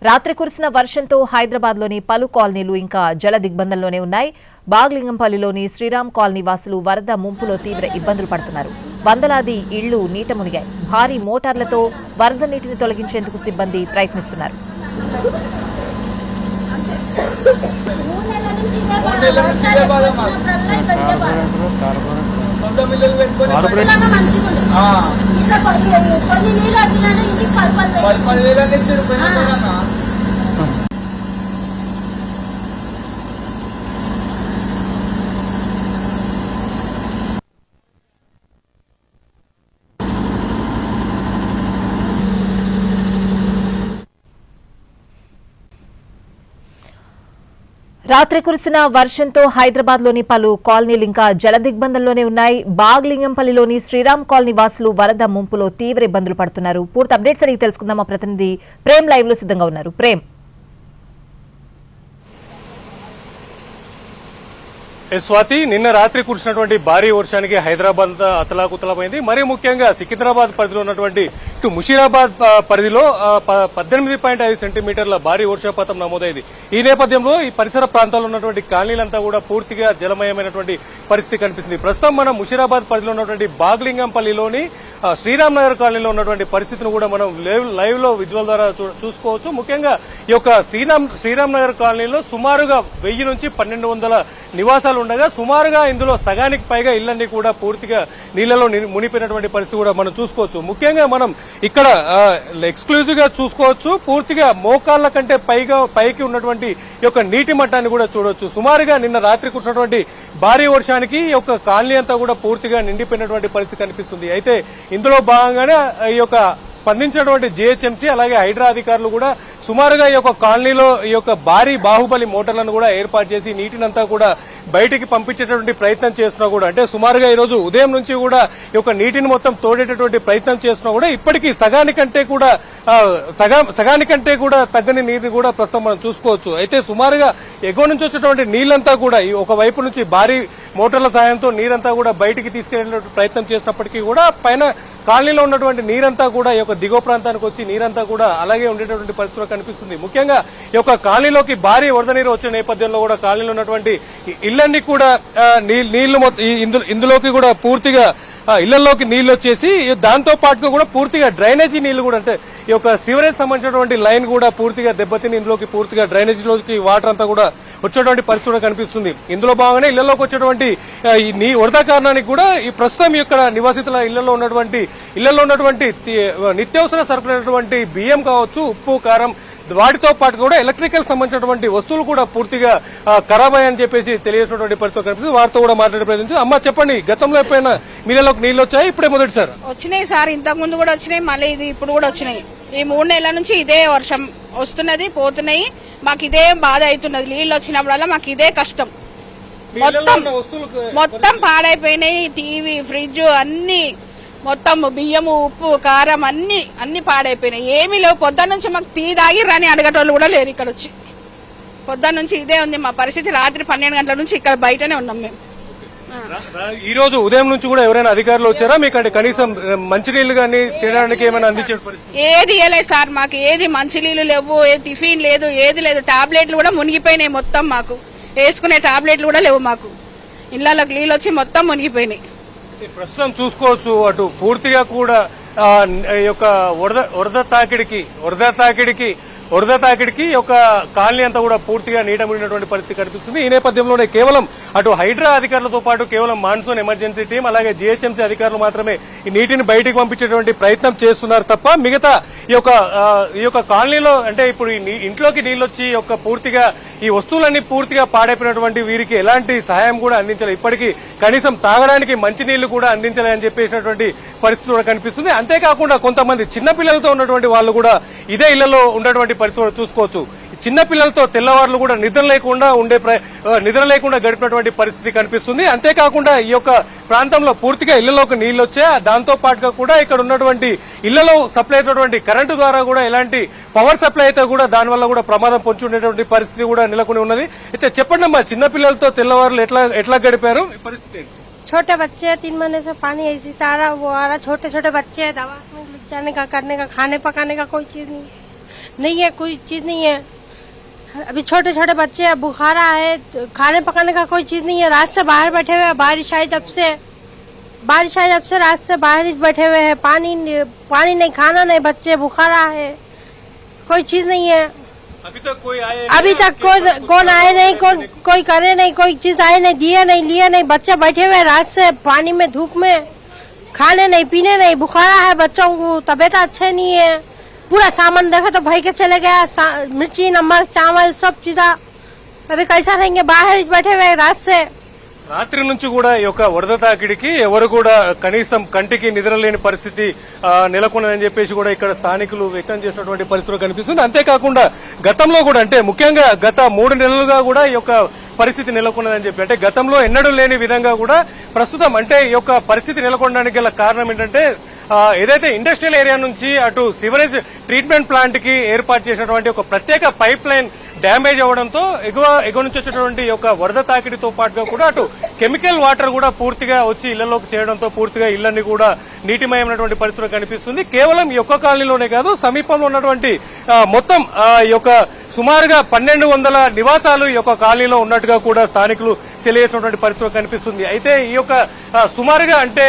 రాత్రి కురిసిన వర్షంతో హైదరాబాద్లోని పలు కాలనీలు ఇంకా జల దిగ్బంధంలోనే ఉన్నాయి. బాగ్లింగంపల్లిలోని శ్రీరామ్ కాలనీ వాసులు వరద ముంపులో తీవ్ర ఇబ్బందులు పడుతున్నారు. వందలాది ఇళ్లు నీట మునిగాయి. భారీ మోటార్లతో వరద నీటిని తొలగించేందుకు సిబ్బంది ప్రయత్నిస్తున్నారు. రాత్రి కురిసిన వర్షంతో హైదరాబాద్లోని పలు కాలనీలు ఇంకా జల దిగ్బంధంలోనే ఉన్నాయి. బాగ్లింగంపల్లిలోని శ్రీరామ్ కాలనీ వాసులు వరద ముంపులో తీవ్ర ఇబ్బందులు పడుతున్నారు. పూర్తి అప్డేట్స్ అడిగి తెలుసుకుందాం. మా ప్రతినిధి ప్రేమ్ లైవ్ లో సిద్ధంగా ఉన్నారు. ప్రేమ్, స్వాతి, నిన్న రాత్రి కురిసినటువంటి భారీ వర్షానికి హైదరాబాద్ అతలాకుతలమైంది. మరీ ముఖ్యంగా సికింద్రాబాద్ పరిధిలో ఉన్నటువంటి ఇటు ముషీరాబాద్ పరిధిలో 18.5 సెంటీమీటర్ల భారీ వర్షపాతం నమోదైంది. ఈ నేపథ్యంలో ఈ పరిసర ప్రాంతాల్లో ఉన్నటువంటి కాలనీలంతా కూడా పూర్తిగా జలమయమైనటువంటి పరిస్థితి కనిపిస్తుంది. ప్రస్తుతం మనం ముషీరాబాద్ పరిధిలో ఉన్నటువంటి బాగ్లింగంపల్లిలోని శ్రీరామ్ నగర్ కాలనీలో ఉన్నటువంటి పరిస్థితిని కూడా మనం లైవ్ లో విజువల్ ద్వారా చూసుకోవచ్చు. ముఖ్యంగా ఈ యొక్క శ్రీరామ్ నగర్ కాలనీలో సుమారుగా 1000 నుంచి 1200 నివాసాలు ఉండగా సుమారుగా ఇందులో సగానికి పైగా ఇళ్లన్నీ కూడా పూర్తిగా నీళ్లలో మునిపోయినటువంటి పరిస్థితి కూడా మనం చూసుకోవచ్చు. ముఖ్యంగా మనం ఇక్కడ ఎక్స్క్లూజివ్ గా చూసుకోవచ్చు. పూర్తిగా మోకాళ్ల కంటే పైకి ఉన్నటువంటి ఈ యొక్క నీటి మట్టాన్ని కూడా చూడొచ్చు. సుమారుగా నిన్న రాత్రి కురిసినటువంటి భారీ వర్షానికి ఈ యొక్క కాలనీ అంతా కూడా పూర్తిగా నిండిపోయినటువంటి పరిస్థితి కనిపిస్తుంది. అయితే ఇందులో భాగంగానే ఈ యొక్క స్పందించినటువంటి జీహెచ్ఎంసీ అలాగే హైడ్రా అధికారులు కూడా సుమారుగా ఈ యొక్క కాలనీలో ఈ యొక్క భారీ బాహుబలి మోటార్లను కూడా ఏర్పాటు చేసి నీటినంతా కూడా బయటికి పంపించేటటువంటి ప్రయత్నం చేస్తున్నా కూడా, అంటే సుమారుగా ఈ రోజు ఉదయం నుంచి కూడా ఈ యొక్క నీటిని మొత్తం తోడేటటువంటి ప్రయత్నం చేస్తున్నా కూడా ఇప్పటికీ సగానికంటే కూడా తగ్గని నీటిని కూడా ప్రస్తుతం మనం చూసుకోవచ్చు. అయితే సుమారుగా ఎగువ నుంచి వచ్చేటువంటి నీళ్లంతా కూడా ఒక వైపు నుంచి భారీ మోటార్ల సాయంతో నీరంతా కూడా బయటికి తీసుకెళ్లే ప్రయత్నం చేసినప్పటికీ కూడా పైన కాలనీలో ఉన్నటువంటి నీరంతా కూడా ఈ యొక్క దిగువ ప్రాంతానికి వచ్చి నీరంతా కూడా అలాగే ఉండేటటువంటి పరిస్థితులు కనిపిస్తుంది. ముఖ్యంగా ఈ యొక్క కాలనీలోకి భారీ వరద నీరు వచ్చే నేపథ్యంలో కూడా కాలనీలో ఉన్నటువంటి ఇళ్లన్నీ కూడా నీళ్లు ఇందులోకి కూడా పూర్తిగా ఇళ్లలోకి నీళ్లు వచ్చేసి దాంతో పాటుగా కూడా పూర్తిగా డ్రైనేజీ నీళ్లు కూడా, అంటే ఈ యొక్క సివరేజ్ సంబంధించినటువంటి లైన్ కూడా పూర్తిగా దెబ్బతిని ఇందులోకి పూర్తిగా డ్రైనేజీలోకి వాటర్ అంతా కూడా వచ్చేటువంటి పరిస్థితి కనిపిస్తుంది. ఇందులో భాగంగానే ఇళ్లలోకి వచ్చేటువంటి వరద కారణానికి కూడా ఈ ప్రస్తుతం ఇక్కడ నివాసితుల ఇళ్లలో ఉన్నటువంటి నిత్యావసర సరుకులైనటువంటి బియ్యం కావచ్చు, ఉప్పు, కారం, వాటితో పాటు కూడా ఎలక్ట్రికల్ సంబంధించినటువంటి వస్తువులు కూడా పూర్తిగా ఖరాబ్ అయ్యని చెప్పేసి తెలియజేసినటువంటి పరిస్థితి కనిపిస్తుంది. వారితో కూడా మాట్లాడే ప్రయత్నించి, అమ్మ చెప్పండి, గతంలో ఎప్పుడైనా మీళ్ళలోకి నీళ్లు వచ్చాయి? ఇప్పుడే మొదటిసారి వచ్చినాయి సార్. ఇంతకు ముందు కూడా వచ్చినాయి, మళ్ళీ ఇది ఇప్పుడు కూడా వచ్చినాయి. ఈ 3 నెలల నుంచి ఇదే వర్షం వస్తున్నది, పోతున్నాయి. మాకు ఇదే బాధ అవుతున్నది. నీళ్లు వచ్చినప్పుడల్లా మాకు ఇదే కష్టం. మొత్తం పాడైపోయినాయి. టీవీ, ఫ్రిడ్జ్ అన్ని మొత్తం బియ్యము, ఉప్పు, కారం అన్ని పాడైపోయినాయి. ఏమీ లేవు. పొద్దున్న నుంచి మాకు టీ తాగి రాని అడగటోళ్ళు కూడా లేరు. ఇక్కడ వచ్చి పొద్దున్న నుంచి ఇదే ఉంది మా పరిస్థితి. రాత్రి 12 గంటల నుంచి ఇక్కడ బయటనే ఉన్నాం మేము. ఈ రోజు ఉదయం నుంచి కూడా ఎవరైనా అధికారులు వచ్చారా మీకు? అంటే కనీసం మంచినీళ్లు కానీ తినడానికి ఏమైనా అందించే పరిస్థితి? ఏది ఇవ్వలేదు సార్ మాకు. ఏది మంచినీళ్లు లేవు, ఏ టిఫిన్ లేదు, ఏది లేదు. టాబ్లెట్లు కూడా మునిగిపోయినాయి మొత్తం. మాకు వేసుకునే టాబ్లెట్లు కూడా లేవు. మాకు ఇళ్లలోకి నీళ్ళు వచ్చి మొత్తం మునిగిపోయినాయి. ప్రస్తుతం చూసుకోవచ్చు, అటు పూర్తిగా కూడా ఈ యొక్క వరద తాకిడికి ఒక కాలనీ అంతా కూడా పూర్తిగా నీట మునిగినటువంటి పరిస్థితి కనిపిస్తుంది. ఈ నేపథ్యంలోనే కేవలం అటు హైడ్రా అధికారులతో పాటు కేవలం మాన్సూన్ ఎమర్జెన్సీ టీం అలాగే జీహెచ్ఎంసీ అధికారులు మాత్రమే ఈ నీటిని బయటికి పంపించేటువంటి ప్రయత్నం చేస్తున్నారు తప్ప మిగతా ఈ యొక్క కాలనీలో, అంటే ఇప్పుడు ఇంట్లోకి నీళ్లు వచ్చి పూర్తిగా ఈ వస్తువులన్నీ పూర్తిగా పాడైపోయినటువంటి వీరికి ఎలాంటి సహాయం కూడా అందించలేదు. ఇప్పటికీ కనీసం తాగడానికి మంచినీళ్లు కూడా అందించలేదని చెప్పేసినటువంటి పరిస్థితి కూడా కనిపిస్తుంది. అంతేకాకుండా కొంతమంది చిన్నపిల్లలతో ఉన్నటువంటి వాళ్ళు కూడా ఇదే ఇళ్లలో ఉన్నటువంటి పరిస్థితి చూసుకోవచ్చు. చిన్న పిల్లలతో తెల్లవారులు కూడా నిద్ర లేకుండా గడిపినటువంటి పరిస్థితి కనిపిస్తుంది. అంతేకాకుండా ఈ యొక్క ప్రాంతంలో పూర్తిగా ఇళ్లలోకి నీళ్లు వచ్చాయి. దాంతో పాటుగా కూడా ఇక్కడ ఉన్నటువంటి ఇళ్లలో సప్లై అయినటువంటి కరెంటు ద్వారా కూడా ఎలాంటి పవర్ సప్లై అయితే కూడా దానివల్ల కూడా ప్రమాదం పొంచి ఉండేటువంటి పరిస్థితి కూడా నెలకొని ఉన్నది. అయితే చెప్పండి అమ్మా, చిన్న పిల్లలతో తెల్లవారులు ఎట్లా గడిపారు? పరిస్థితి छोटे बच्चे 3 महीने से पानी ऐसी चारा वो आ रहा, छोटे छोटे बच्चे दवा जाने का, करने का, खाने पकाने का कोई चीज नहीं। नहीं है, कोई चीज नहीं है। अभी छोटे छोटे बच्चे हैं, बुखारा है, खाने पकाने का कोई चीज नहीं है। रात से बाहर बैठे हुए हैं, बारिश आई जब से रात से बाहर ही बैठे हुए हैं। पानी नहीं, खाना नहीं, बच्चे बुखारा है, कोई चीज नहीं है। अभी तक कोई कौन आए नहीं, कोई करे नहीं, कोई चीज आए नहीं, दिए नहीं, लिए नहीं। बच्चे बैठे हुए रात से पानी में, धूप में, खाने नहीं, पीने नहीं, बुखारा है बच्चों को, तबीयत अच्छे नहीं है। पूरा सामान देखा तो भाई के चले गया, मिर्ची, नमक, चावल, सब चीजा। अभी कैसा रहेंगे, बाहर ही बैठे हुए रात से। రాత్రి నుంచి కూడా ఈ యొక్క వరద తాకిడికి ఎవరు కూడా కనీసం కంటికి నిద్రలేని పరిస్థితి నెలకొన్నదని చెప్పేసి కూడా ఇక్కడ స్థానికులు వ్యక్తం చేసినటువంటి పరిస్థితులు కనిపిస్తుంది. అంతేకాకుండా గతంలో కూడా అంటే ముఖ్యంగా గత 3 నెలలుగా కూడా ఈ యొక్క పరిస్థితి నెలకొన్నదని చెప్పి అంటే గతంలో ఎన్నడూ లేని విధంగా కూడా ప్రస్తుతం అంటే ఈ యొక్క పరిస్థితి నెలకొనడానికి గల కారణం ఏంటంటే ఏదైతే ఇండస్ట్రియల్ ఏరియా నుంచి అటు సివరేజ్ ట్రీట్మెంట్ ప్లాంట్ కి ఏర్పాటు చేసినటువంటి ఒక ప్రత్యేక పైప్ లైన్ డ్యామేజ్ అవడంతో ఎగువ నుంచి వచ్చేటువంటి యొక్క వరద తాకిడితో పాటుగా కూడా అటు కెమికల్ వాటర్ కూడా పూర్తిగా వచ్చి ఇళ్లలోకి చేరడంతో పూర్తిగా ఇళ్లన్నీ కూడా నీటిమయమైనటువంటి పరిస్థితులు కనిపిస్తుంది. కేవలం ఈ ఒక్క కాలనీలోనే కాదు, సమీపంలో ఉన్నటువంటి మొత్తం ఈ యొక్క సుమారుగా 1200 నివాసాలు ఈ యొక్క కాలనీలో ఉన్నట్టుగా కూడా స్థానికులు తెలియజేసినటువంటి పరిస్థితులు కనిపిస్తుంది. అయితే ఈ యొక్క సుమారుగా అంటే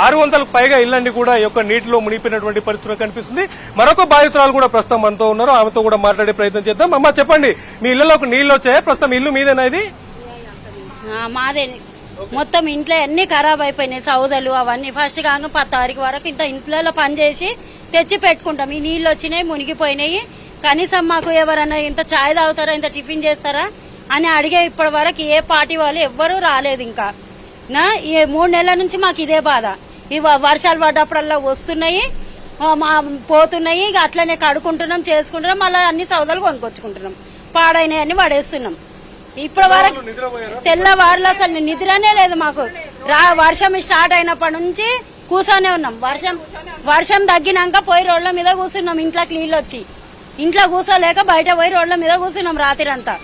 600కు పైగా ఇళ్లన్నీ కూడా ఈ యొక్క నీటిలో మునిగిపోయినటువంటి పరిస్థితులు కనిపిస్తుంది. మరొక బాధితురాలు కూడా ప్రస్తుతం మనతో ఉన్నారు, ఆమెతో కూడా మాట్లాడే ప్రయత్నం చేద్దాం. అమ్మ చెప్పండి, మీ ఇళ్లలోకి నీళ్లు వచ్చాయా? ప్రస్తుతం ఇల్లు మీదేనా ఇది? మాదే. మొత్తం ఇంట్లో అన్ని ఖరాబ్ అయిపోయినాయి, సౌదలు అవన్నీ. ఫస్ట్ కాగా 10 తారీఖు వరకు ఇంత ఇంట్లో పని చేసి తెచ్చి పెట్టుకుంటాం. ఈ నీళ్లు వచ్చినాయి, మునిగిపోయినాయి. కనీసం మాకు ఎవరన్నా ఇంత ఛాయ్ తాగుతారా, ఇంత టిఫిన్ చేస్తారా అని అడిగే ఇప్పటి వరకు ఏ పార్టీ వాళ్ళు ఎవ్వరూ రాలేదు. ఇంకా ఈ 3 నెలల నుంచి మాకు ఇదే బాధ. ఈ వర్షాలు పడ్డప్పుడల్లా వస్తున్నాయి, పోతున్నాయి. అట్లనే కడుకుంటున్నాం, చేసుకుంటున్నాం, మళ్ళీ అన్ని సౌదాలు కొనుక్కొచ్చుకుంటున్నాం. పాడైనవి అన్ని పడేస్తున్నాం. ఇప్పటి వరకు తెల్లవారులు అసలు నిద్రనే లేదు మాకు. వర్షం స్టార్ట్ అయినప్పటి నుంచి కూర్చొనే ఉన్నాం. వర్షం తగ్గినాక పోయి రోడ్ల మీద కూర్చున్నాం. ఇంట్లోకి నీళ్ళు వచ్చి ఇంట్లో కూర్చోలేక బయట పోయి రోడ్ల మీద కూర్చున్నాం రాత్రి అంతా.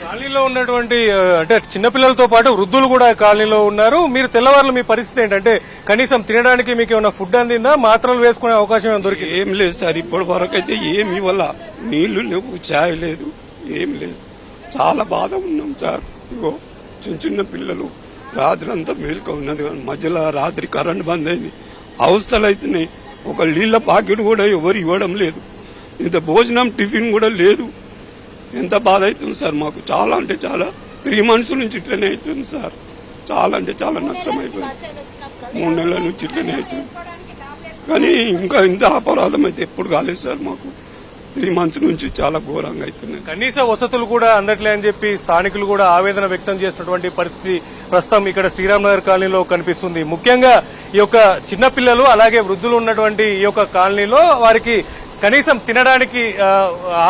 కాలనీలో ఉన్నటువంటి అంటే చిన్నపిల్లలతో పాటు వృద్ధులు కూడా కాలనీలో ఉన్నారు. మీరు తెల్లవారులు మీ పరిస్థితి ఏంటంటే కనీసం తినడానికి మీకు ఏమైనా ఫుడ్ అందిందా? మాత్రలు వేసుకునే అవకాశం ఏమైనా దొరికింది? ఏం లేదు సార్, ఇప్పటి వరకు అయితే ఏమి వల్ల నీళ్లు లేవు, ఛాయ్ లేదు, ఏం లేదు. చాలా బాధ ఉన్నాం సార్. ఇగో చిన్న పిల్లలు రాత్రి అంతా మేలుక ఉన్నది, మధ్యలో రాత్రి కరెంట్ బంద్ అయింది. అవస్థలు అవుతున్నాయి. ఒక నీళ్ల పాకెట్ కూడా ఎవరు ఇవ్వడం లేదు, ఇంత భోజనం టిఫిన్ కూడా లేదు. ఎంత బాధ అవుతుంది సార్ మాకు. చాలా అంటే చాలా 3 months నుంచి ఇట్లనే అవుతుంది సార్. చాలా అంటే చాలా నష్టం అయిపోయింది. 3 నెలల నుంచి ఇట్లనే అవుతుంది. కానీ ఇంకా ఇంత అపరాధం అయితే ఎప్పుడు కాలేదు సార్ మాకు. 3 months నుంచి చాలా ఘోరంగా అవుతున్నాయి. కనీస వసతులు కూడా అందట్లే అని చెప్పి స్థానికులు కూడా ఆవేదన వ్యక్తం చేస్తున్నటువంటి పరిస్థితి ప్రస్తుతం ఇక్కడ శ్రీరామ్ నగర్ కాలనీలో కనిపిస్తుంది. ముఖ్యంగా ఈ యొక్క చిన్నపిల్లలు అలాగే వృద్ధులు ఉన్నటువంటి ఈ యొక్క కాలనీలో వారికి కనీసం తినడానికి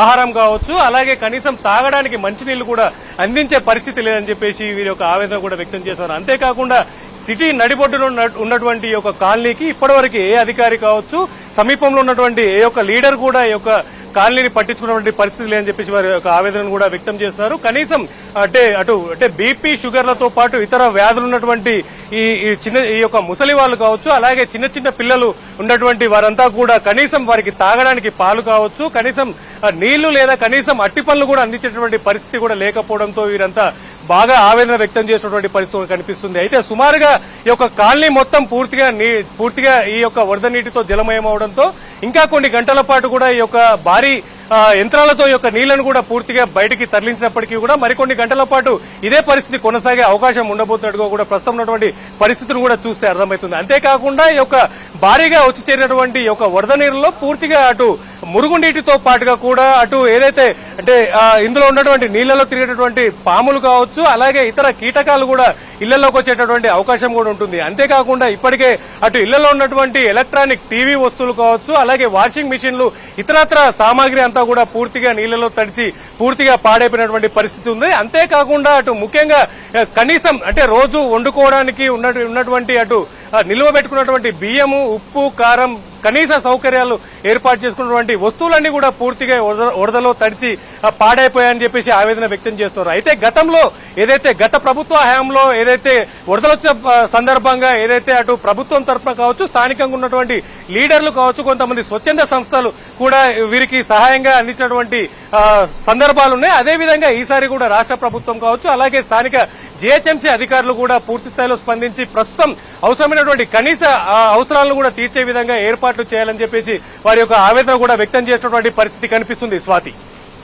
ఆహారం కావచ్చు, అలాగే కనీసం తాగడానికి మంచినీళ్లు కూడా అందించే పరిస్థితి లేదని చెప్పేసి వీరి యొక్క ఆవేదన కూడా వ్యక్తం చేశారు. అంతేకాకుండా సిటీ నడిబొడ్డులో ఉన్నటువంటి ఈ యొక్క కాలనీకి ఇప్పటివరకు ఏ అధికారి కావచ్చు, సమీపంలో ఉన్నటువంటి ఏ యొక్క లీడర్ కూడా ఈ యొక్క కాలనీని పట్టించుకున్నటువంటి పరిస్థితి లేదని చెప్పేసి వారి యొక్క ఆవేదన కూడా వ్యక్తం చేస్తున్నారు. కనీసం అంటే బీపీ, షుగర్లతో పాటు ఇతర వ్యాధులు ఉన్నటువంటి ఈ యొక్క ముసలి వాళ్ళు కావచ్చు, అలాగే చిన్న పిల్లలు ఉన్నటువంటి వారంతా కూడా కనీసం వారికి తాగడానికి పాలు కావచ్చు, కనీసం నీళ్లు లేదా కనీసం అట్టి పనులు కూడా అందించేటువంటి పరిస్థితి కూడా లేకపోవడంతో వీరంతా బాగా ఆవేదన వ్యక్తం చేసినటువంటి పరిస్థితి కనిపిస్తుంది. అయితే సుమారుగా ఈ యొక్క కాలనీ మొత్తం పూర్తిగా ఈ యొక్క వరద నీటితో జలమయం అవడంతో ఇంకా కొన్ని గంటల పాటు కూడా ఈ యొక్క భారీ యంత్రాలతో యొక్క నీళ్లను కూడా పూర్తిగా బయటికి తరలించినప్పటికీ కూడా మరికొన్ని గంటల పాటు ఇదే పరిస్థితి కొనసాగే అవకాశం ఉండబోతున్నట్టుగా కూడా ప్రస్తుతం ఉన్నటువంటి పరిస్థితులను కూడా చూస్తే అర్థమవుతుంది. అంతేకాకుండా ఈ యొక్క భారీగా వచ్చి చేరినటువంటి ఈ యొక్క వరద నీరులో పూర్తిగా అటు మురుగునీటితో పాటుగా కూడా అటు ఏదైతే అంటే ఇందులో ఉన్నటువంటి నీళ్లలో తిరిగేటటువంటి పాములు కావచ్చు, అలాగే ఇతర కీటకాలు కూడా ఇళ్లలోకి వచ్చేటటువంటి అవకాశం కూడా ఉంటుంది. అంతేకాకుండా ఇప్పటికే అటు ఇళ్లలో ఉన్నటువంటి ఎలక్ట్రానిక్ టీవీ వస్తువులు కావచ్చు, అలాగే వాషింగ్ మిషన్లు, ఇతరత్ర సామాగ్రి అంతా కూడా పూర్తిగా నీళ్లలో తడిసి పూర్తిగా పాడైపోయినటువంటి పరిస్థితి ఉంది. అంతేకాకుండా అటు ముఖ్యంగా కనీసం అంటే రోజు వండుకోవడానికి ఉన్నటువంటి అటు నిల్వ పెట్టుకున్నటువంటి బియ్యము, ఉప్పు, కారం, కనీస సౌకర్యాలు ఏర్పాటు చేసుకున్నటువంటి వస్తువులన్నీ కూడా పూర్తిగా వరదలో తడిచి పాడైపోయాయని చెప్పేసి ఆవేదన వ్యక్తం చేస్తున్నారు. అయితే గతంలో ఏదైతే గత ప్రభుత్వ హయాంలో ఏదైతే వరదలొచ్చిన సందర్భంగా ఏదైతే అటు ప్రభుత్వం తరఫున కావచ్చు, స్థానికంగా ఉన్నటువంటి లీడర్లు కావచ్చు, కొంతమంది స్వచ్ఛంద సంస్థలు కూడా వీరికి సహాయంగా అందించినటువంటి సందర్భాలు ఉన్నాయి. అదేవిధంగా ఈసారి కూడా రాష్ట్ర ప్రభుత్వం కావచ్చు, అలాగే స్థానిక జీహెచ్ఎంసీ అధికారులు కూడా పూర్తి స్థాయిలో స్పందించి ప్రస్తుతం అవసరమైనటువంటి కనీస అవసరాలను కూడా తీర్చే విధంగా ఏర్పాట్లు చేయాలని చెప్పేసి వారి యొక్క ఆవేదన కూడా వ్యక్తం చేసినటువంటి పరిస్థితి కనిపిస్తుంది. స్వాతి,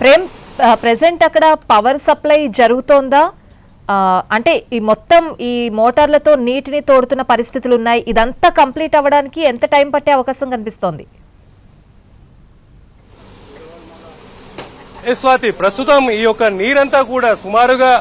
ప్రేమ్, ప్రెసెంట్ అక్కడ పవర్ సప్లై జరుగుతోందా? అంటే ఈ మొత్తం ఈ మోటార్లతో నీటిని తోడుతున్న పరిస్థితులు ఉన్నాయి. ఇదంతా కంప్లీట్ అవ్వడానికి ఎంత టైం పట్టే అవకాశం కనిపిస్తోంది? స్వాతి, ప్రస్తుతం ఈ యొక్క నీరంతా కూడా సుమారుగా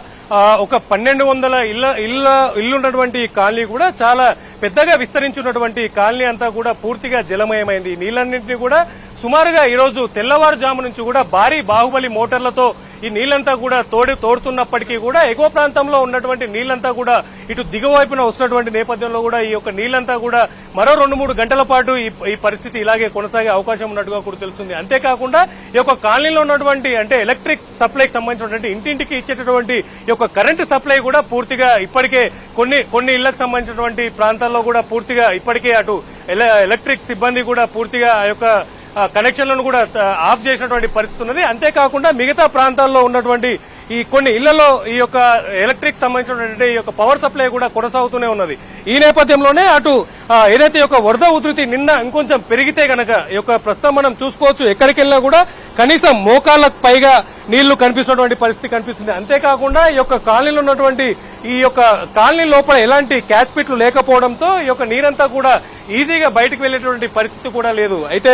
ఒక 1200 ఇల్లు ఉన్నటువంటి కాలనీ కూడా చాలా పెద్దగా విస్తరించున్నటువంటి కాలనీ అంతా కూడా పూర్తిగా జలమయమైంది. ఈ నీళ్ళన్నింటినీ కూడా సుమారుగా ఈ రోజు తెల్లవారుజాము నుంచి కూడా భారీ బాహుబలి మోటార్లతో ఈ నీళ్లంతా కూడా తోడుతున్నప్పటికీ కూడా ఎగువ ప్రాంతంలో ఉన్నటువంటి నీళ్లంతా కూడా ఇటు దిగువ వైపున వస్తున్నటువంటి నేపథ్యంలో కూడా ఈ యొక్క నీళ్లంతా కూడా మరో 2-3 గంటల పాటు ఈ పరిస్థితి ఇలాగే కొనసాగే అవకాశం ఉన్నట్టుగా కూడా తెలుస్తుంది. అంతేకాకుండా ఈ యొక్క కాలనీలో ఉన్నటువంటి అంటే ఎలక్ట్రిక్ సప్లైకి సంబంధించినటువంటి ఇంటింటికి ఇచ్చేటటువంటి ఈ యొక్క కరెంటు సప్లై కూడా పూర్తిగా ఇప్పటికే కొన్ని ఇళ్లకు సంబంధించినటువంటి ప్రాంతాల్లో కూడా పూర్తిగా ఇప్పటికే అటు ఎలక్ట్రిక్ సిబ్బంది కూడా పూర్తిగా ఆ యొక్క కనెక్షన్లను కూడా ఆఫ్ చేసినటువంటి పరిస్థితి ఉన్నది. అంతేకాకుండా మిగతా ప్రాంతాల్లో ఉన్నటువంటి ఈ కొన్ని ఇళ్లలో ఈ యొక్క ఎలక్ట్రిక్ సంబంధించినటువంటి ఈ యొక్క పవర్ సప్లై కూడా కొనసాగుతూనే ఉన్నది. ఈ నేపథ్యంలోనే అటు ఏదైతే ఈ యొక్క వరద ఉధృతి నిన్న ఇంకొంచెం పెరిగితే గనక ఈ యొక్క ప్రస్తుతం మనం చూసుకోవచ్చు, ఎక్కడికి వెళ్ళినా కూడా కనీసం మోకాళ్ళకు పైగా నీళ్లు కనిపిస్తున్నటువంటి పరిస్థితి కనిపిస్తుంది. అంతేకాకుండా ఈ యొక్క కాలనీలో ఉన్నటువంటి ఈ యొక్క కాలనీ లోపల ఎలాంటి క్యాచ్ పిట్లు లేకపోవడంతో ఈ యొక్క నీరంతా కూడా ఈజీగా బయటకు వెళ్లేటువంటి పరిస్థితి కూడా లేదు. అయితే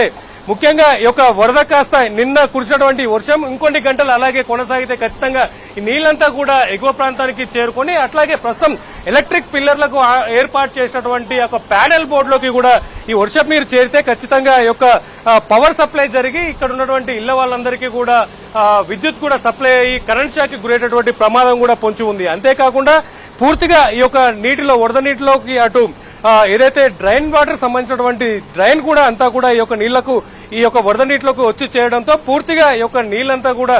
ముఖ్యంగా ఈ యొక్క వరద కాస్త నిన్న కురిసినటువంటి వర్షం ఇంకొన్ని గంటలు అలాగే కొనసాగితే ఖచ్చితంగా ఈ నీళ్లంతా కూడా ఎగువ ప్రాంతానికి చేరుకొని అట్లాగే ప్రస్తుతం ఎలక్ట్రిక్ పిల్లర్లకు ఏర్పాటు చేసినటువంటి ఒక ప్యానెల్ బోర్డులోకి కూడా ఈ వర్షపు నీరు చేరితే ఖచ్చితంగా ఈ యొక్క పవర్ సప్లై జరిగి ఇక్కడ ఉన్నటువంటి ఇళ్ల వాళ్ళందరికీ కూడా విద్యుత్ కూడా సప్లై అయ్యి కరెంట్ షాక్ కి గురయ్యేటటువంటి ప్రమాదం కూడా పొంచి ఉంది. అంతేకాకుండా పూర్తిగా ఈ యొక్క నీటిలో వరద నీటిలోకి అటు ఏదైతే డ్రైన్ వాటర్ సంబంధించినటువంటి డ్రైన్ కూడా అంతా కూడా ఈ యొక్క నీళ్లకు ఈ యొక్క వరద నీటిలోకి వచ్చి చేయడంతో పూర్తిగా ఈ యొక్క నీళ్లంతా కూడా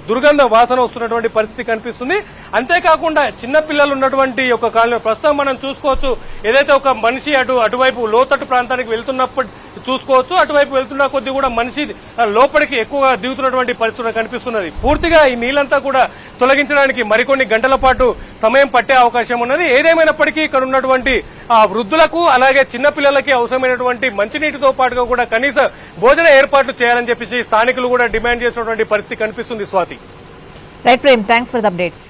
దుర్గంధం వాసన వస్తున్నటువంటి పరిస్థితి కనిపిస్తుంది. అంతేకాకుండా చిన్నపిల్లలు ఉన్నటువంటి యొక్క కాలనీ ప్రస్తుతం మనం చూసుకోవచ్చు, ఏదైతే ఒక మనిషి అటువైపు లోతట్టు ప్రాంతానికి వెళ్తున్నప్పుడు చూసుకోవచ్చు, అటువైపు వెళ్తున్న కొద్ది కూడా మనిషి లోపలికి ఎక్కువగా దిగుతున్నటువంటి పరిస్థితి కనిపిస్తున్నది. పూర్తిగా ఈ నీళ్లంతా కూడా తొలగించడానికి మరికొన్ని గంటల పాటు సమయం పట్టే అవకాశం ఉన్నది. ఏదేమైనప్పటికీ ఇక్కడ ఉన్నటువంటి వృద్ధులకు అలాగే చిన్నపిల్లలకి అవసరమైనటువంటి మంచినీటితో పాటుగా కూడా కనీస భోజన ఏర్పాట్లు చేయాలని చెప్పేసి స్థానికులు కూడా డిమాండ్ చేసినటువంటి పరిస్థితి కనిపిస్తుంది. Swathi, right Prem, thanks for the updates.